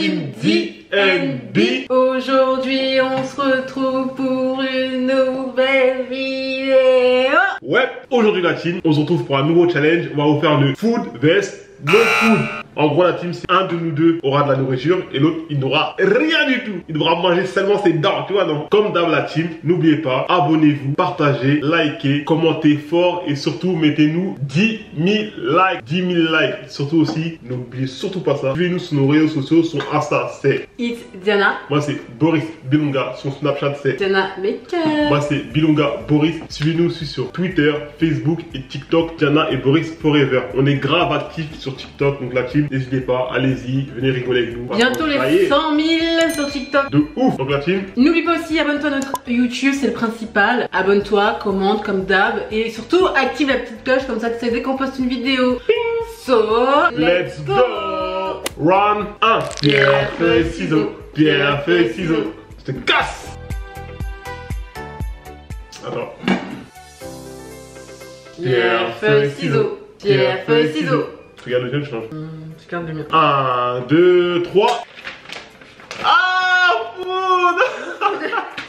team DNB. Aujourd'hui, on se retrouve pour une nouvelle vidéo. Ouais, aujourd'hui la team, on se retrouve pour un nouveau challenge. On va vous faire le food vs no food. En gros, la team, c'est un de nous deux aura de la nourriture et l'autre, il n'aura rien du tout. Il devra manger seulement ses dents, tu vois, non? Comme d'hab, la team, n'oubliez pas, abonnez-vous, partagez, likez, commentez fort et surtout, mettez-nous 10 000 likes. 10 000 likes. Surtout aussi, n'oubliez surtout pas ça. Suivez-nous sur nos réseaux sociaux, son Insta, c'est It's Diana. Moi, c'est Boris Bilunga. Son Snapchat, c'est Diana Maker. Moi, c'est Bilunga Boris. Suivez-nous aussi sur Twitter, Facebook et TikTok. Diana et Boris Forever. On est grave actifs sur TikTok, donc la team. N'hésitez pas, allez-y, venez rigoler avec nous. Bientôt les 100 000 sur TikTok. De ouf. Donc la team. N'oublie pas aussi, abonne-toi à notre YouTube, c'est le principal. Abonne-toi, commente comme d'hab. Et surtout, active la petite cloche, comme ça tu sais dès qu'on poste une vidéo. So, Let's go. Round 1. Pierre, feuille, ciseaux. Pierre, feuille, ciseaux. Je te casse. Attends. Pierre, feuille, ciseaux. Pierre, feuille, ciseaux. Regarde le jeu, je change. Tu gardes le mien. 1, 2, 3. Ah, food.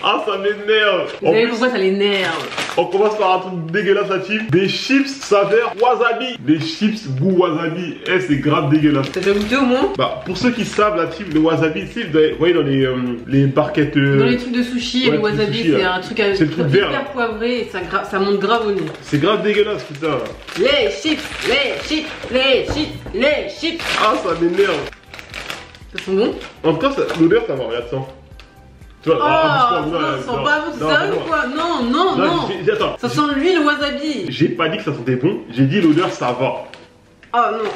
Ah, ça m'énerve. Vous savez pourquoi ça l'énerve? On commence par un truc dégueulasse à team. Des chips saveur wasabi. Des chips goût wasabi. Eh, c'est grave dégueulasse. T'as déjà goûté au moins? Bah, pour ceux qui savent la team, le wasabi, tu sais, vous voyez dans les barquettes. Dans les trucs de sushi, ouais, le wasabi, sushi, c'est un truc avec c'est le truc vert, hyper poivré et ça monte grave au nez. C'est grave dégueulasse, putain. Les chips, les chips, les chips, les chips. Ah, ça m'énerve. Ça sent bon? En tout cas, l'odeur, ça va, regarde ça. Tu vois, Oh, ça sent pas bon, c'est sérieux ou quoi? Non, non, non. Attends. Ça sent l'huile wasabi. J'ai pas dit que ça sentait bon, j'ai dit l'odeur, ça va. Oh non.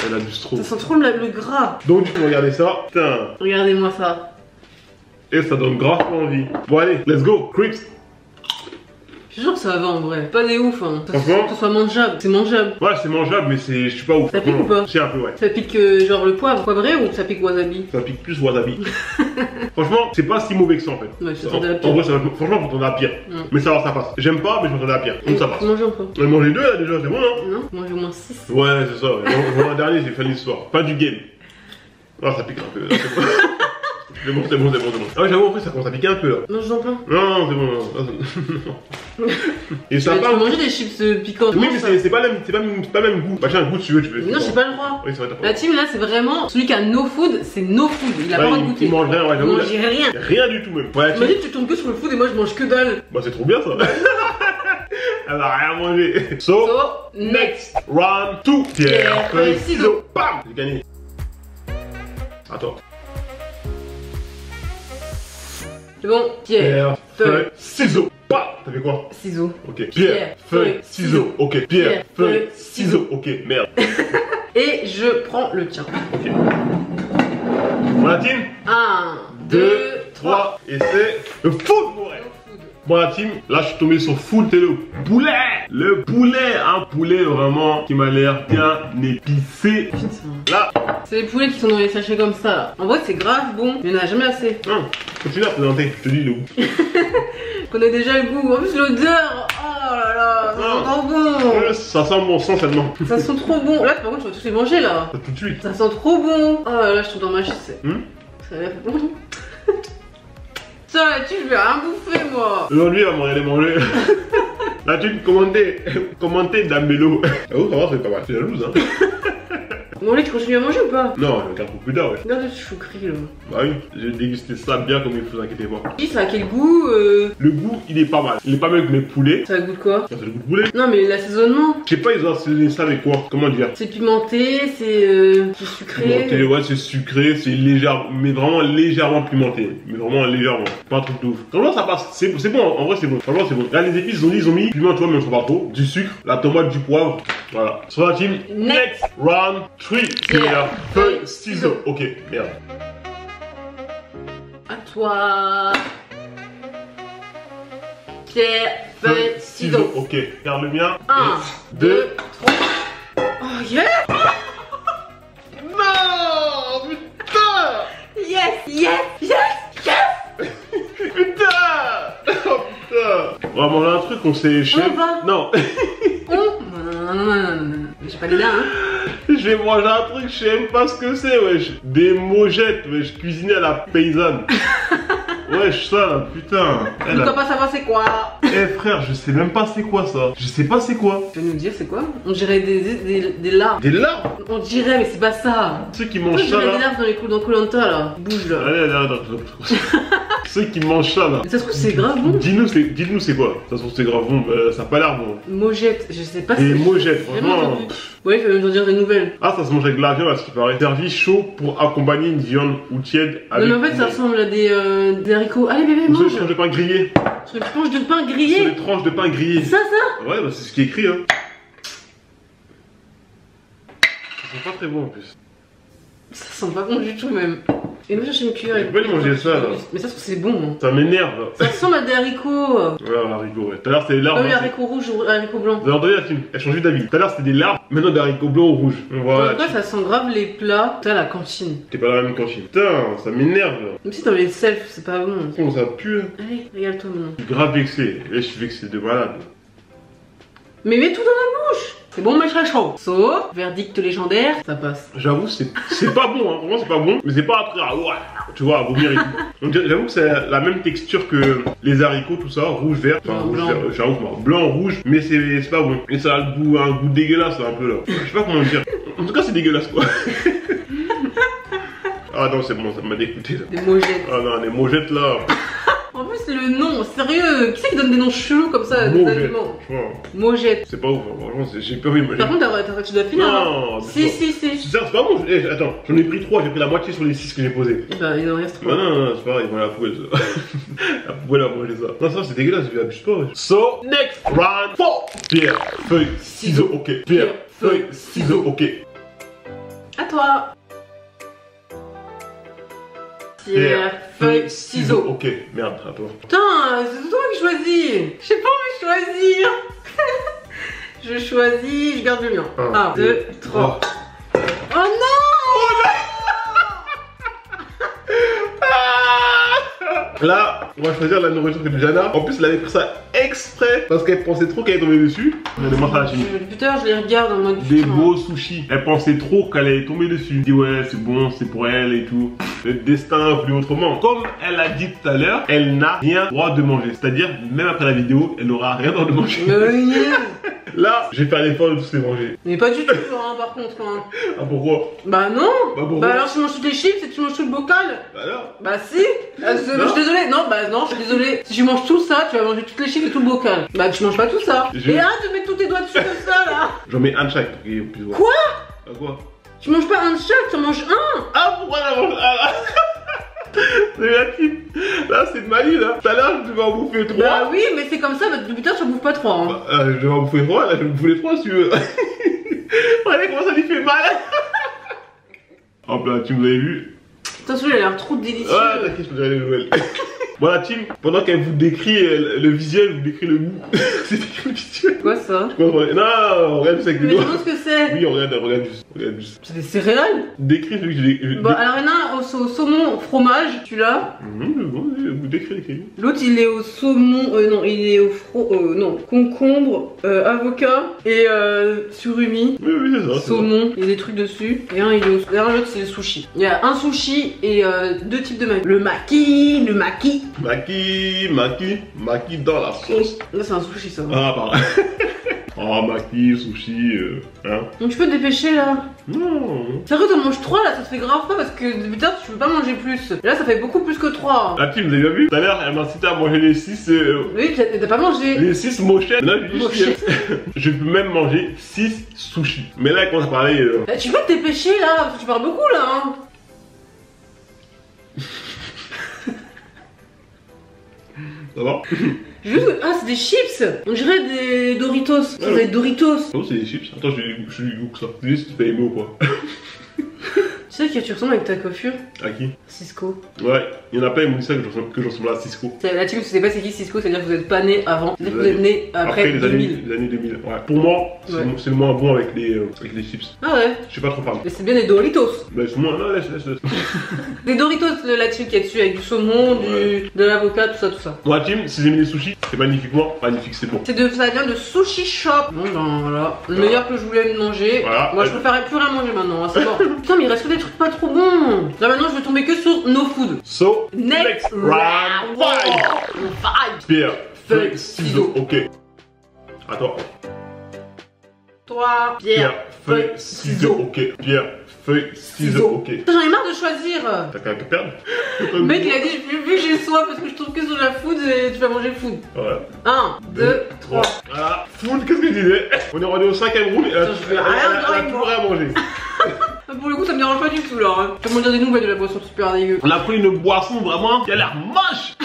Elle abuse trop. Ça sent trop le gras. Donc, du coup, regardez ça. Putain. Regardez-moi ça. Et ça donne grave envie. Bon, allez, let's go. Crips. Je suis sûr que ça va en vrai. Pas des ouf, hein. Franchement Que ce soit mangeable. C'est mangeable. Ouais, c'est mangeable, mais c'est. Je suis pas ouf. Ça pique ou pas? C'est un peu, ouais. Ça pique genre le poivre poivré ou ça pique wasabi? Ça pique plus wasabi. Franchement, c'est pas si mauvais que ça en fait. Ouais, je En t'attendais à pire. vrai, franchement, je m'attendais à pire. Mais ça va, ça passe. J'aime pas, mais je m'attendais à pire. Donc ça passe. Tu manges un peu? On a mangé deux là déjà, c'est bon, hein? Non, moi j'ai au moins 6. Ouais, c'est ça. Le dernier, j'ai fait l'histoire. Pas du game. Ah, ça pique un peu. Là, c'est bon. C'est bon, c'est bon, c'est bon, c'est bon. Ah ouais, j'avoue, en fait, ça commence à piquer un peu là. Non, j'en plein. Non, c'est bon, non. Et ça Tu part. peux manger des chips piquantes. Oui, non, mais ça. c'est pas le même goût. Bah, j'ai un goût si tu veux, tu veux. Non, j'ai pas le droit. Oui, c'est vrai, t'as pas La le team là, c'est vraiment celui qui a no food, c'est no food. Il a pas le droit de goûter. Il mange rien, ouais, Il j'avoue. mange rien. Rien du tout même. Ouais, Imagine, tu tombes que sur le food et moi je mange que dalle. bah, c'est trop bien ça. Elle a rien mangé. So, next round 2. Pierre, feuille, ciseaux. Bam! J'ai gagné. Attends. C'est bon. Pierre, feuille, ciseaux. Bam! T'as fait quoi? Ciseaux. Ok. Pierre, feuille, ciseaux. Ok. Pierre, feuille, ciseaux. Ok. Merde. Et je prends le tien. Ok. Voilà, team. 1, 2, 2, 3. Et c'est le foot, mon rêve. Bon la team, là je suis tombé sur food, c'est le poulet. Le poulet, un poulet vraiment qui m'a l'air bien épicé. Là, c'est les poulets qui sont dans les sachets comme ça là. En vrai c'est grave bon, mais il n'y en a jamais assez. non, continue à présenter, je te dis le goût. Je connais déjà le goût, en plus l'odeur, oh là là, ça sent trop bon. Ça sent bon sens seulement. Ça sent trop bon. Là par contre je vais tous les manger là. Tout de suite. Ça sent trop bon. Oh là là, je suis dans ma chaise. Ça a l'air bon. Ça là-dessus, je vais rien bouffer moi. Aujourd'hui, elle va m'en aller manger. La team, commentez Dambello. Ah oui, ça va, c'est pas mal. C'est jalouse, hein. Bon, allez, tu continues à manger ou pas? Non, je regarde pour plus tard, ouais. Regarde ce choucri là. Bah oui, j'ai dégusté ça bien comme il faut, vous inquiétez pas. Oui, ça a quel goût Le goût, il est pas mal. Il est pas mal que mes poulets. Ça a le goût de quoi? Ça, c'est le goût de poulet. Non, mais l'assaisonnement. Je sais pas, ils ont assaisonné ça avec quoi? Comment dire? C'est pimenté, c'est sucré. Pimenté, ouais, c'est sucré, c'est légèrement, mais vraiment légèrement pimenté. Mais vraiment légèrement. Pas un truc de ouf. Franchement, ça passe. C'est bon, en vrai, c'est bon. Franchement, c'est bon. Là, les épices, ils ont mis piment, tu vois, mais on s'en pas trop. Du sucre, la tomate, du poivre. Voilà. Sur la team, next round 3. Pierre, feuille, ciseaux. Ok, merde. À toi. Pierre, feuille, ciseaux. Ok, regarde le mien. 1, 2, 3. Oh yeah! Non, putain! Yes, yes, yes, yes! Putain! Oh putain! On va manger un truc, on s'est échec. On va. Non. Non, j'ai pas les dents, hein. Je vais manger un truc, je sais même pas ce que c'est, wesh. Des mojettes, wesh, cuisiné à la paysanne. Wesh, ça là, putain. Tu dois pas savoir c'est quoi. Eh frère, je sais même pas c'est quoi ça. Je sais pas c'est quoi. Tu veux nous dire c'est quoi? On dirait des larves. Des larves? On dirait, mais c'est pas ça. Ceux qui mangent ça On dirait des là. larves dans Koh-Lanta là. Bouge là. Allez, attends. Ceux qui mangent ça là. Mais ça se trouve c'est grave bon. Dites-nous c'est quoi. Ça se trouve c'est grave bon, ça a pas l'air bon. Mojette, je sais pas Des si. mojettes, Vraiment franchement. entendu. Ouais, il faut même dire des nouvelles. Ah, ça se mange avec de la viande à ce qui paraît. Servi chaud pour accompagner une viande ou tiède avec. Non mais en fait ça ressemble à des haricots. Allez bébé, Sur mange. les tranches de pain grillé. Sur les tranches de pain Sur grillé. les tranches de pain grillé. Ça Ouais, bah c'est ce qui est écrit, hein. Ça sent pas très bon en plus. Ça sent pas bon du tout même. Et moi j'ai une cuillère. Tu peux pas manger ça, là. Mais ça se trouve c'est bon. Hein. Ça m'énerve là. Ça ressemble à des haricots. Ouais, haricots, ouais. Tout à l'heure c'était des larves. Comme les hein, haricots rouges ou haricots blancs. Vous avez entendu la team? Elle change d'avis. Tout à l'heure c'était des larves, maintenant des haricots blancs ou rouges. Voilà. Pourquoi ça sent grave les plats? Putain la cantine. T'es pas la même cantine. Putain, ça m'énerve là. Même si dans les selfs c'est pas bon. Comment ça pue là. Allez, régale-toi maintenant. Je suis grave vexé. Là je suis vexé de malade. Mais mets tout dans la bouche. C'est bon, mais très chaud. Sauf, verdict légendaire, ça passe. J'avoue, c'est pas bon, hein. Vraiment, c'est pas bon. Mais c'est pas après, ouais, tu vois, à vomir et tout. Donc, j'avoue que c'est la même texture que les haricots, tout ça, rouge, vert. Enfin, rouge, blanc. vert, j'avoue, blanc, rouge. Mais c'est pas bon. Et ça a un goût dégueulasse, là, un peu là. Je sais pas comment dire. En tout cas, c'est dégueulasse, quoi. Ah non, c'est bon, ça m'a dégoûté là. Des mojettes. Ah non, les mojettes là. En plus, le nom, sérieux. Qui c'est qui donne des noms chelous comme ça à des Mojettes. aliments? Franchement, Mojette. c'est pas ouf, hein. Franchement, j'ai pas envie de manger. Par contre, tu dois finir. Hein. Non, Si. c'est pas bon. Eh, attends, j'en ai pris 3, j'ai pris la moitié sur les 6 que j'ai posés. Bah, il en reste 3. Bah non, c'est pareil, voilà la poubelle ça. La poubelle a mangé ça. Non, ça c'est dégueulasse, je abuse pas. Ouais. So, next round 4. Pierre, feuille, ciseaux, ok. Pierre, feuille, ciseaux, ok. À toi. Pierre, feuille, ciseaux. Ok, merde, à toi. Putain, c'est toi qui choisis. Je sais pas où choisir. Je choisis, je garde le mien. 1, 2, 3. Oh non! Là, on va choisir la nourriture de Jana. En plus, elle avait pris ça exprès parce qu'elle pensait trop qu'elle allait tomber dessus. On allait manger à la chimie. Putain, je les regarde en mode. Des beaux sushis. Elle pensait trop qu'elle allait tomber dessus. Elle dit ouais, c'est bon, c'est pour elle et tout. Le destin a voulu autrement. Comme elle a dit tout à l'heure, elle n'a rien droit de manger. C'est-à-dire, même après la vidéo, elle n'aura rien droit de manger. Là, j'ai fait l'effort de tous les manger. Mais pas du tout, hein, par contre. Hein. Ah pourquoi? Bah non. Bah pourquoi? Bah alors tu manges toutes les chips et tu manges tout le bocal. Bah alors. Bah si. Je suis désolée. Non, bah non, je suis désolée. Si tu manges tout ça, tu vas manger toutes les chips et tout le bocal. Bah tu manges pas tout ça. Et arrête de mettre tous tes doigts dessus comme ça là. J'en mets un de chaque. Et plus Quoi? Bah quoi? Tu manges pas un de chaque, tu en manges un. Ah pourquoi la mange? Ah là. C'est la type. Là c'est de Mali là. Tout à l'heure je devais en bouffer 3. Bah oui, mais c'est comme ça, bah putain tu en bouffes pas 3 hein. Bah, je devais en bouffer 3, là je vais bouffer les 3 si tu veux. Regardez comment ça lui fait mal. Hop là, tu m'avais vu. Attention, il a l'air trop délicieux. Ah t'inquiète, je peux dire les nouvelles. Bon la team, pendant qu'elle vous décrit le visuel, vous décrit le goût. C'est écrit le visuel. Quoi ça? Non, on regarde juste avec les Mais je doigts. sais ce que c'est. Oui, on regarde juste. C'est des céréales. Décris celui que j'ai. Bon, alors il y en a un au saumon fromage, tu l'as. Vous décris. L'autre il est au saumon, non, il est au non, concombre, avocat et surimi. Oui, c'est ça. Saumon, il y a des trucs dessus. Et un, il est au... et un l'autre c'est le sushi. Il y a un sushi et 2 types de maki. Le maki. Maki dans la sauce. Là c'est un sushi ça. Ah, pardon. Oh, maki, sushi, hein. Donc tu peux te dépêcher là. Non. Sérieux, t'en manges 3 là, ça te fait grave pas parce que putain tu peux pas manger plus. Et là ça fait beaucoup plus que 3. La team, vous avez bien vu? Tout à l'heure, elle m'a incité à manger les 6. Oui, t'as pas mangé. Les 6 mochettes. Là, je dis Mochettes. je peux même manger 6 sushis. Mais là, elle commence à parler. Tu peux te dépêcher là, parce que tu parles beaucoup là hein. Ça va? Juste, ah c'est des chips. On dirait des Doritos. Ça doit être Doritos. Oh, c'est des chips. Attends, je lui goûte ça. Dis si tu peux aimer ou pas. Tu sais que tu ressembles avec ta coiffure? À qui? Cisco. Ouais, il y en a plein, ils m'ont dit ça que je ressemble à Cisco. La team, tu sais pas c'est qui Cisco, c'est-à-dire que vous êtes pas né avant. C'est-à-dire que vous êtes né après les 2000. années 2000. Ouais. Pour moi, c'est le moins bon avec les chips. Ah ouais? Je sais pas trop fan. Mais c'est bien des Doritos. Mais c'est moi, non, laisse. Des Doritos, la team qui est dessus avec du saumon, de l'avocat, tout ça. Moi, la team, si vous aimez les sushis, c'est magnifiquement magnifique, c'est bon. Ça vient de Sushi Shop. Bon ben voilà, le meilleur que je voulais manger. Voilà. Moi je préférais plus rien manger maintenant, hein, c'est bon. Putain mais il reste que des trucs pas trop bons. Là maintenant je vais tomber que sur No Food. So, Next round 5. Pierre, feuille, ciseaux, ok. Attends. 3, Pierre, feuille, ciseaux, ok. Pierre, feuille, ciseaux, ok. J'en ai marre de choisir. T'as qu'à perdre. Le mec il a dit vu que j'ai soif parce que je trouve que sur la food et tu vas manger food. Ouais. 1, 2, 3. Voilà. Food, qu'est-ce que je disais? On est rendu au 5ème round et là, je vais rien tout rien manger. Pour le coup ça me dérange pas du tout là. Hein. Je peux me dire des nouvelles de la boisson super dégueu. On a pris une boisson vraiment qui a l'air moche.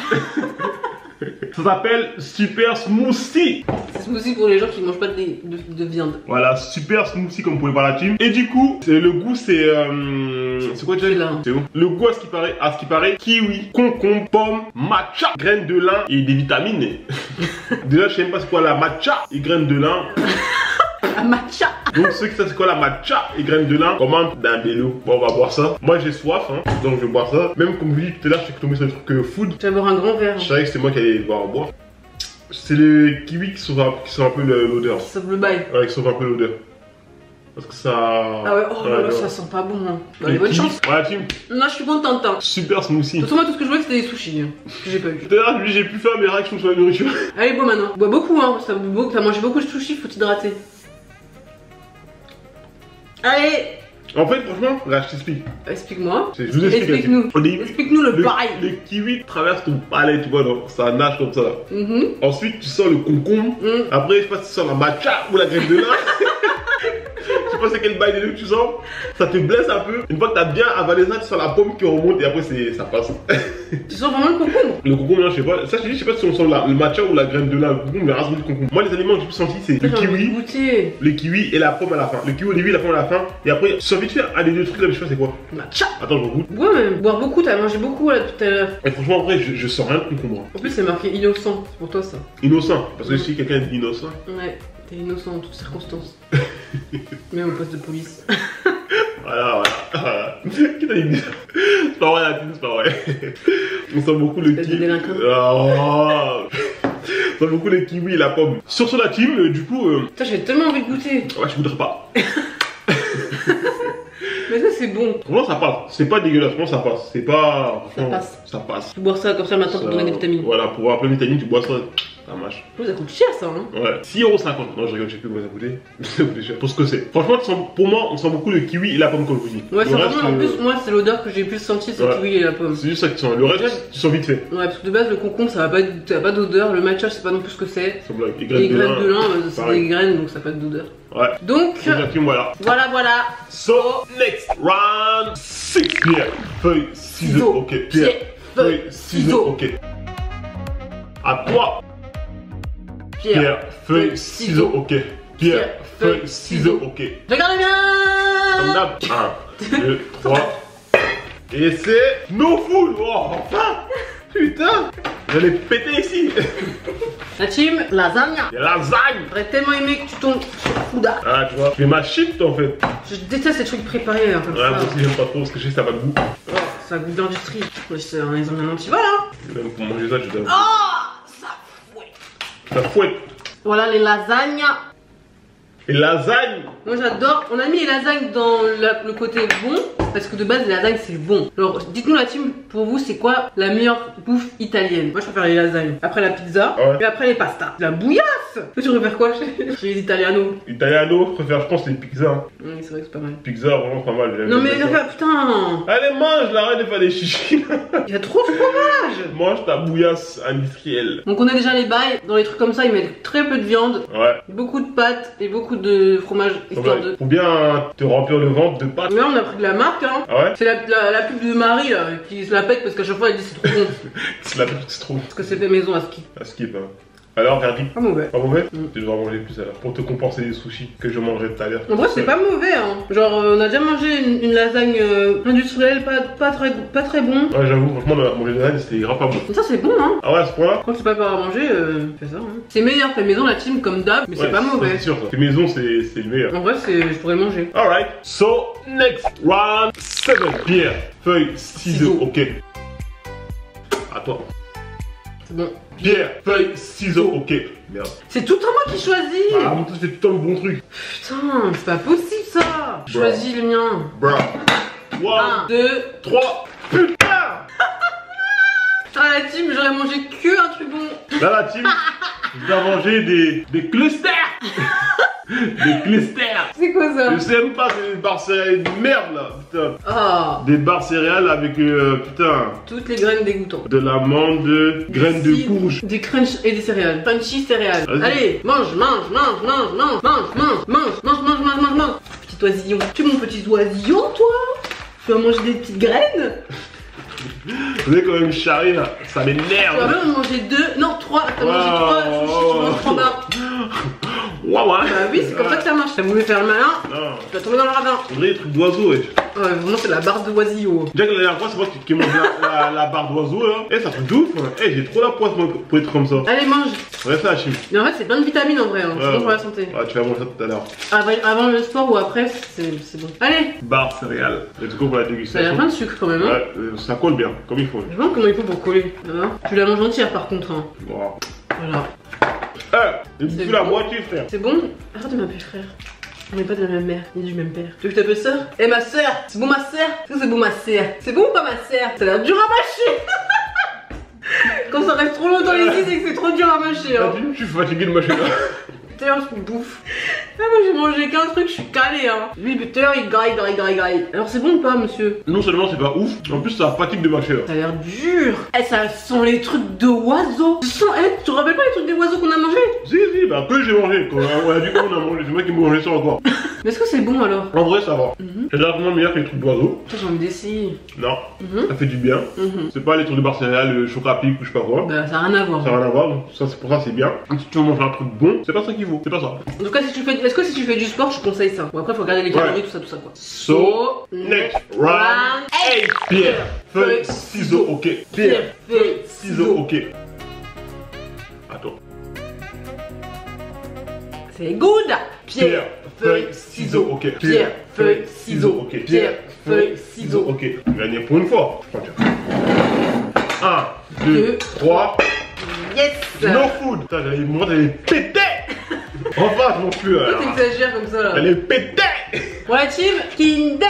Ça s'appelle Super Smoothie. C'est smoothie pour les gens qui mangent pas de viande. Voilà, Super Smoothie comme vous pouvez voir la team. Et du coup, le goût c'est quoi déjà là? C'est où? Le goût à ce qui paraît, kiwi, concombre, pomme, matcha, graines de lin et des vitamines. Déjà, je sais même pas c'est quoi la matcha et graines de lin. La matcha. Donc ceux qui savent c'est quoi la matcha et graines de lin, commande d'un bélo. Bon, on va boire ça. Moi j'ai soif, hein, donc je vais boire ça. Même comme vous dites tout à l'heure, je suis tombé sur le truc food. Tu vas boire un grand verre. Je savais que c'est moi qui allais devoir boire. C'est les kiwis qui sauvent un peu l'odeur. Qui sauve le bail. Ouais, qui sauvent un peu l'odeur. Parce que ça... Ah ouais, oh là là, ça sent pas bon. Hein. Bah, bonne chance. Ouais, team. Non, je suis contente. Hein. Super smoothie. De toute façon, moi, tout ce que je voulais, c'était des sushis. Hein, que j'ai pas eu. Tout à l'heure, j'ai pu faire mes réactions sur la nourriture. Allez, bois maintenant. Bois beaucoup, hein. T'as mangé beaucoup de sushis, faut t'hydrater. Allez. En fait, franchement, là, je t'explique. Explique-moi. Je vous explique. Explique-nous. Explique-nous le bail. Le kiwi traverse ton palais, tu vois, donc ça nage comme ça. Ensuite, tu sors le concombre. Après, je sais pas si tu sors la matcha ou la graine de lin. Je sais pas c'est quel bail de que tu sens. Ça te blesse un peu. Une fois que t'as bien avalé ça, tu sens la pomme qui remonte et après ça passe. Tu sens vraiment le concombre? Le concombre, non, je sais pas. Ça, je sais pas si on sent le matcha ou la graine de lin. Le concombre, mais rase du concombre. Moi, les aliments que j'ai plus senti, c'est le kiwi. Le kiwi et la pomme à la fin. Le kiwi au début, la pomme à la fin. Et après, j'ai envie de faire un des deux trucs là, mais je sais pas c'est quoi. Matcha. Attends, je goûte. Ouais, mais boire beaucoup, t'as mangé beaucoup là tout à l'heure. Et franchement, en vrai, je sens rien de concombre. En plus, c'est marqué innocent. C'est pour toi ça. Innocent. Parce que si quelqu'un est innocent. Ouais. T'es innocent en toutes circonstances. Même au poste de police. Voilà. Qui t'a dit ça? C'est pas vrai la team, c'est pas vrai. On sent beaucoup le kiwi. On sent beaucoup le kiwi et la pomme. Sur la team, du coup. Putain, j'ai tellement envie de goûter. Ouais, je voudrais pas. Mais ça, c'est bon. Franchement, ça passe. C'est pas dégueulasse, franchement, ça passe. C'est pas. Ça passe. Ça passe. Tu bois ça comme ça maintenant pour donner des vitamines. Voilà, pour avoir plein de vitamines, tu bois ça. Ça marche. Ça coûte cher ça, hein? Ouais. 6,50€. Non, je rigole, je sais plus combien ça coûtait. Ça coûtait cher. Pour ce que c'est. Franchement, pour moi, on sent beaucoup le kiwi et la pomme, comme je vous dis. Ouais, c'est vraiment. En plus, moi, c'est l'odeur que j'ai plus sentie, c'est le kiwi et la pomme. C'est juste ça que tu sens. Le reste, tu sens vite fait. Ouais, parce que de base, le concombre, ça va pas d'odeur. Le matcha, je sais pas non plus ce que c'est. Les graines de lin, c'est des graines, donc ça n'a pas d'odeur. Ouais. Donc, voilà. Voilà. So, next round 6. Pierre, feuille, ciseaux, ok. Pierre, feuille, ciseaux, ok. À toi. Pierre, feuille, ciseaux, ok. Pierre, feuille, ciseaux, ok. Regarde bien. Comme d'hab. 1, 2, 3. Et c'est no food. Oh, enfin. Putain. J'allais péter ici. La team lasagna. Lasagne. J'aurais tellement aimé que tu tombes sur Fouda. Ah, tu vois, je fais ma shit en fait. Je déteste ces trucs préparés hein, comme ça. Ouais, moi aussi j'aime pas trop parce que je sais que ça va de goût. Oh, ça a goût d'industrie. Ils ont mis un petit voilà. Même pour manger ça, tu dois. Oh, ça fouette. Ça fouette. Voilà les lasagnes. Et lasagne. Moi j'adore. On a mis les lasagnes dans le côté bon. Parce que de base les lasagnes c'est bon. Alors dites-nous la team, pour vous c'est quoi la meilleure bouffe italienne? Moi je préfère les lasagnes. Après la pizza, et après les pastas. La bouillasse. Tu préfères quoi chez les italianos? Italiano, je préfère je pense les pizzas. Hein. Oui c'est vrai que c'est pas mal. Pizza vraiment pas mal. Non mais putain. Allez mange, arrête de faire des chichis. Il y a trop de fromage. Mange ta bouillasse industrielle. Donc on a déjà les bails. Dans les trucs comme ça ils mettent très peu de viande. Ouais. Beaucoup de pâtes et beaucoup de fromage histoire de... Pour bien te remplir le ventre de pâtes. Mais on a pris de la marque hein. Ah ouais? C'est la pub de Marie là, qui se la pète parce qu'à chaque fois elle dit c'est trop bon. C'est la pub, c'est trop. Parce que c'est fait maison à ski. À skip hein. Alors, verdict. Pas mauvais. Pas mauvais? Tu devras manger plus alors. Pour te compenser les sushis que je mangerai tout à l'heure. En vrai, c'est pas mauvais, hein. Genre, on a déjà mangé une lasagne industrielle, pas très bon. Ouais, j'avoue, franchement, manger de lasagne, c'était grave pas bon. Ça, c'est bon, hein. Ah ouais, à ce point-là? Quand c'est pas peur à manger, fais ça. Hein. C'est meilleur fait maison, la team, comme d'hab, mais c'est pas mauvais. C'est sûr, ça. Tes maisons, c'est le meilleur. En vrai, je pourrais le manger. Alright, so next round 7. Pierre, feuille, ciseaux, ok. À toi. C'est bon. Pierre, feuille, ciseaux, ok. Merde. C'est tout le temps moi qui choisis. Ah, mais toi, tu fais tout le temps le bon truc. Putain, c'est pas possible ça. Choisis le mien. Bruh. 1, 2, 3. Putain. Ah, la team, j'aurais mangé que un truc bon. Là, la team, je dois manger des clusters. Des clusters. C'est quoi ça? Je sais même pas, c'est des barres céréales de merde là, putain. Ah. Des barres céréales avec, putain. Toutes les graines dégoûtantes. De l'amande, graines de courge. Des crunch et des céréales. Crunchy céréales. Allez, mange. Petit oisillon. Tu es mon petit oisillon, toi? Tu vas manger des petites graines? Vous avez quand même charré là, ça m'énerve. Tu vas même en manger 2, non 3. T'as mangé 3 sushis, tu manges 3 barres. Ouais. Bah oui, c'est comme ça que ça marche. T'as voulu faire le malin, Non. tu vas tomber dans le ravin. On dirait des trucs d'oiseaux, wesh. Ouais, vraiment, c'est la barre de oisillot. Déjà que la dernière fois, c'est moi qui mange la barre d'oiseau là. Eh, ça truc de ouf. Eh, j'ai trop la poisse moi, pour être comme ça. Allez, mange. Reste là, chim. Mais en fait, c'est plein de vitamines en vrai, hein. C'est bon pour la santé. Ouais, tu vas manger ça tout à l'heure. Avant le sport ou après, c'est bon. Allez. Barre céréales. Let's go pour la Ça a l'air dégustation. plein de sucre quand même, hein. Ouais, ça colle bien, comme il faut. Je vois comment il faut pour coller. Hein. Tu la manges entière par contre, hein. Wow. Voilà. Il me fait la moitié, frère. C'est bon? Arrête de m'appeler frère. On n'est pas de la même mère, ni du même père. Tu veux que je t'appelle sœur? Eh ma sœur! C'est bon ma sœur? Est-ce que c'est bon ma sœur? C'est bon ou pas ma sœur? Ça a l'air dur à mâcher! Quand ça reste trop longtemps ici, c'est que c'est trop dur à mâcher, hein. Je suis fatigué de mâcher là. Putain, je bouffe. Ah, moi j'ai mangé qu'un truc, je suis calé, hein. Lui, putain, il graille. Alors c'est bon ou pas, monsieur? Non seulement c'est pas ouf, en plus ça fatigue de mâcher là. Ça a l'air dur. Eh, ça sent les trucs de oiseaux. Eh, tu te rappelles pas les trucs des oiseaux qu'on a mangé? Si, bah que j'ai mangé. Quand on a dit qu'on a mangé, c'est moi qui me mangeais ça encore. Mais est-ce que c'est bon alors? En vrai, ça va. C'est largement meilleur que les trucs d'oiseaux. J'ai envie d'essayer. Non, ça fait du bien. C'est pas les trucs de barres céréales, le chocolat pic ou je sais pas quoi. Bah, ça a rien à voir. Ça n'a rien à voir, donc ça, c'est pour ça c'est bien. Et si tu veux manger un truc bon, c'est pas ça qu'il faut, c'est pas ça. En tout cas, est-ce que si tu fais du sport, je te conseille ça? Bon, après, faut regarder les calories, tout ça quoi. So, next round 8. Pierre, feuille, ciseaux, ok. Pierre, feuille, ciseaux, ok. Attends. C'est good. Pierre, feuille, ciseaux, ok. Pierre, feuille, ciseaux, ok. Pierre, feuille, ciseaux, ok. Gagné pour une fois. 1, 2, 3. Yes. No food. Putain, moi j'allais péter. Enfin, je m'en plus. Pourquoi t'exagères comme ça là? Elle est pétée. Pour la team Kinder.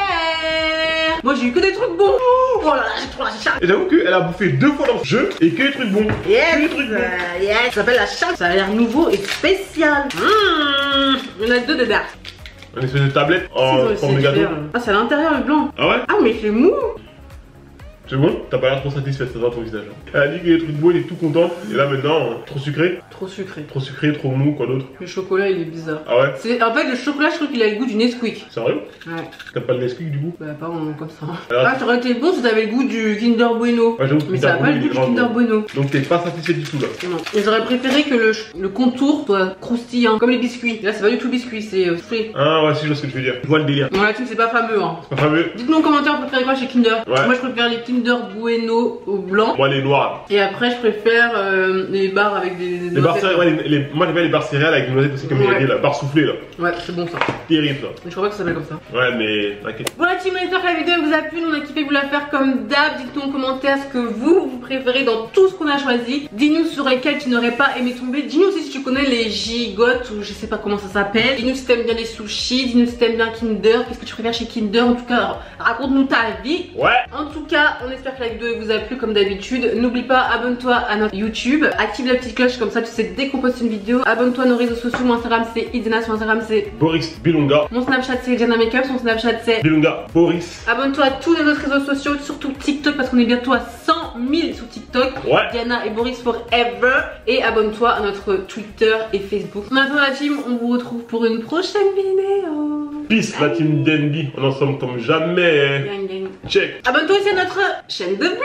Moi j'ai eu que des trucs bons. Oh là là, j'ai trop la chatte. Et j'avoue qu'elle a bouffé 2 fois dans ce jeu et que des trucs bons. Yes. Que des trucs bons. Yes. Ça s'appelle la chatte. Ça a l'air nouveau et spécial. Il y en a 2 dedans. Une espèce de tablette en forme de gâteau. Ah, c'est à l'intérieur le blanc. Ah ouais? Ah, mais c'est mou. C'est bon? T'as pas l'air trop satisfaite, ça va ton visage. Elle a dit qu'il y a des trucs beaux, elle est tout contente. Et là maintenant, trop sucré. Trop sucré. Trop sucré, trop mou, quoi d'autre? Le chocolat il est bizarre. Ah ouais? En fait, le chocolat, je trouve qu'il a le goût du Nesquik. Sérieux? Ouais. T'as pas le Nesquik du coup? Bah, pas vraiment comme ça. Alors, Ah, ça aurait été bon si t'avais le goût du Kinder Bueno. Ouais, j'avoue, Mais ça a pas le goût du Kinder Bueno. Donc t'es pas satisfait du tout là? Non. Et j'aurais préféré que le contour soit croustillant, comme les biscuits. Là, c'est pas du tout biscuit, c'est frais. Ah ouais, si, je vois ce que tu veux dire. Je vois le délire. Bon, la team, c'est pas fameux, hein. C'est pas fameux. Dites-nous en commentaire, vous préférez quoi chez Kinder? Ouais. Moi, je préfère les Kinder Bueno au blanc. Moi, les noirs. Et après, je préfère les barres avec des Les barres céréales, ouais, moi j'aime bien les barres céréales avec une noisette aussi, comme il y a dit, la barre soufflée là. Ouais, c'est bon ça. Terrible là. Mais je crois pas que ça s'appelle comme ça. Ouais, mais t'inquiète. Voilà team, j'espère que la vidéo vous a plu, on a kiffé vous la faire comme d'hab. Dites-nous en commentaire ce que vous préférez dans tout ce qu'on a choisi. Dis-nous sur lesquels tu n'aurais pas aimé tomber. Dis-nous aussi si tu connais les gigottes ou je sais pas comment ça s'appelle. Dis-nous si t'aimes bien les sushis, dis-nous si t'aimes bien Kinder, qu'est-ce que tu préfères chez Kinder. En tout cas, raconte-nous ta vie. Ouais. En tout cas, on espère que la vidéo vous a plu comme d'habitude. N'oublie pas, abonne-toi à notre YouTube, active la petite cloche comme ça tu sais dès qu'on poste une vidéo. Abonne-toi à nos réseaux sociaux, mon Instagram c'est Idena, son Instagram c'est Boris Bilunga. Mon Snapchat c'est Diana Makeup, son Snapchat c'est Bilunga Boris. Abonne-toi à tous les autres réseaux sociaux, surtout TikTok parce qu'on est bientôt à 100 000 sur TikTok. Ouais. Diana et Boris Forever. Et abonne-toi à notre Twitter et Facebook. Maintenant la team, on vous retrouve pour une prochaine vidéo. Peace la team Denby, on est ensemble comme jamais. Gang, gang. Check. Abonne-toi aussi à notre chaîne de vlog.